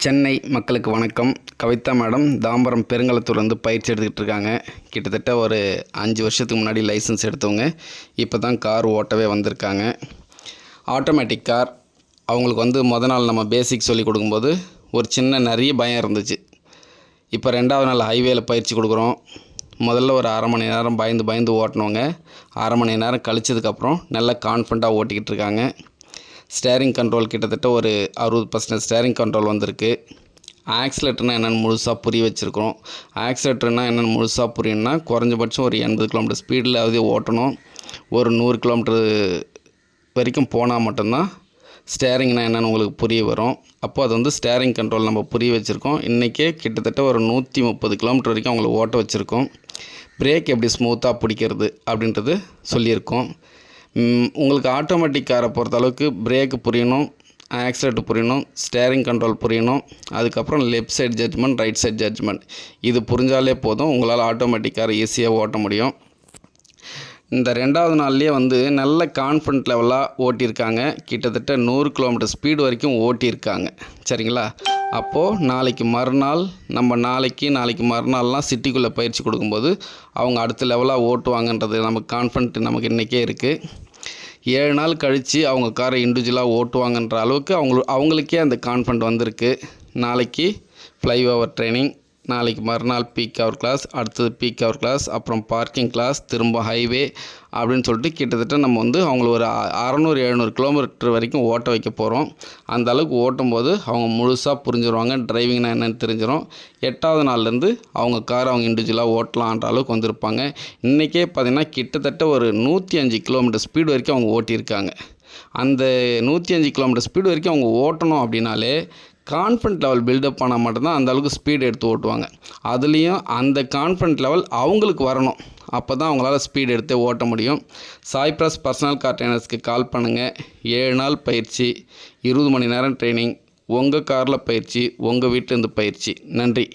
சென்னை மக்களுக்கு வணக்கம். கவிதா மேடம் தாம்பரம் பெருங்களத்தூர்லேருந்து பயிற்சி எடுத்துக்கிட்டு இருக்காங்க. கிட்டத்தட்ட ஒரு 5 வருஷத்துக்கு முன்னாடி லைசன்ஸ் எடுத்தவங்க இப்போ தான் கார் ஓட்டவே வந்திருக்காங்க. ஆட்டோமேட்டிக் கார் அவங்களுக்கு மொதல் நாள் நம்ம பேசிக் சொல்லி கொடுக்கும்போது ஒரு சின்ன நிறைய பயம் இருந்துச்சு. இப்போ 2வது நாள் ஹைவேல பயிற்சி கொடுக்குறோம். முதல்ல ஒரு அரை மணி நேரம் பயந்து ஓட்டினவங்க அரை மணி நேரம் கழிச்சதுக்கப்புறம் நல்லா கான்ஃபிடண்ட்டாக ஓட்டிக்கிட்டு இருக்காங்க. ஸ்டேரிங் கண்ட்ரோல் கிட்டத்தட்ட ஒரு 60% ஸ்டேரிங் கண்ட்ரோல் வந்திருக்கு. ஆக்சிலேட்டர்னால் என்னென்னு முழுசாக புரிய வச்சுருக்கிறோம். ஆக்சிலேட்டர்னால் என்னென்னு முழுசாக புரியணுன்னா குறைஞ்சபட்சம் ஒரு 80 கிலோமீட்டர் ஸ்பீடில் ஓட்டணும். ஒரு 100 கிலோமீட்டர் வரைக்கும் போனால் மட்டும்தான் ஸ்டேரிங்னால் என்னென்னு உங்களுக்கு புரிய வரும். அப்போது அது ஸ்டேரிங் கண்ட்ரோல் நம்ம புரிய வச்சுருக்கோம். இன்றைக்கே கிட்டத்தட்ட ஒரு 130 கிலோமீட்டர் வரைக்கும் அவங்கள ஓட்ட வச்சுருக்கோம். பிரேக் எப்படி ஸ்மூத்தாக பிடிக்கிறது அப்படின்றது சொல்லியிருக்கோம். உங்களுக்கு ஆட்டோமேட்டிக் காரை பொறுத்த அளவுக்கு பிரேக்கு புரியணும், ஆக்சிலேட்டர் புரியணும், ஸ்டேரிங் கண்ட்ரோல் புரியணும். அதுக்கப்புறம் left side judgment, right side judgment இது புரிஞ்சாலே போதும். உங்களால் ஆட்டோமேட்டிக் காரை ஈஸியாக ஓட்ட முடியும். இந்த 2வது நாள்லேயே நல்ல கான்ஃபிடென்ட் லெவலாக ஓட்டியிருக்காங்க. கிட்டத்தட்ட 100 கிலோமீட்டர் ஸ்பீடு வரைக்கும் ஓட்டியிருக்காங்க. சரிங்களா? அப்போது நாளைக்கு மறுநாள்லாம் சிட்டிக்குள்ளே பயிற்சி கொடுக்கும்போது அவங்க அடுத்த லெவலாக ஓட்டுவாங்கன்றது நமக்கு கான்ஃபிடென்ட் நமக்கு இன்றைக்கே இருக்குது. 7 நாள் கழித்து அவங்க காரை இண்டிவிஜுவலாக ஓட்டுவாங்கன்ற அளவுக்கு அவங்களுக்கே அந்த கான்ஃபிடென்ட் வந்திருக்கு. நாளைக்கு ஃப்ளைஓவர் ட்ரைனிங், நாளைக்கு மறுநாள் பீக் ஹவர் கிளாஸ், அடுத்தது பீக் ஹவர் கிளாஸ், அப்புறம் பார்க்கிங் கிளாஸ், திரும்ப ஹைவே அப்படின்னு சொல்லிட்டு கிட்டத்தட்ட நம்ம அவங்கள ஒரு 600-700 கிலோமீட்டர் வரைக்கும் ஓட்ட வைக்க போகிறோம். அந்த அளவுக்கு ஓட்டும்போது அவங்க முழுசாக புரிஞ்சிடுவாங்க. டிரைவிங்னா என்னென்னு தெரிஞ்சிடும். 8வது நாள்லேருந்து அவங்க காரை அவங்க இண்டிவிஜுவலாக ஓட்டலான்ற அளவுக்கு வந்திருப்பாங்க. இன்றைக்கே பார்த்திங்கன்னா கிட்டத்தட்ட ஒரு 105 கிலோமீட்டர் ஸ்பீடு வரைக்கும் அவங்க ஓட்டியிருக்காங்க. அந்த 105 கிலோமீட்டர் ஸ்பீடு வரைக்கும் அவங்க ஓட்டணும் அப்படின்னாலே கான்ஃபிடென்ட் லெவல் பில்டப் பண்ணால் மட்டும்தான் அந்த அளவுக்கு ஸ்பீடு எடுத்து ஓட்டுவாங்க. அதுலேயும் அந்த கான்ஃபிடென்ட் லெவல் அவங்களுக்கு வரணும். அப்போ தான் அவங்களால ஸ்பீடு எடுத்து ஓட்ட முடியும். சாய்ப்ரஸ் பர்சனல் கார் ட்ரைனர்ஸ்க்கு கால் பண்ணுங்கள். 7 நாள் பயிற்சி, 20 மணி நேரம் ட்ரைனிங், உங்கள் காரில் பயிற்சி, உங்கள் வீட்டிலேருந்து பயிற்சி. நன்றி.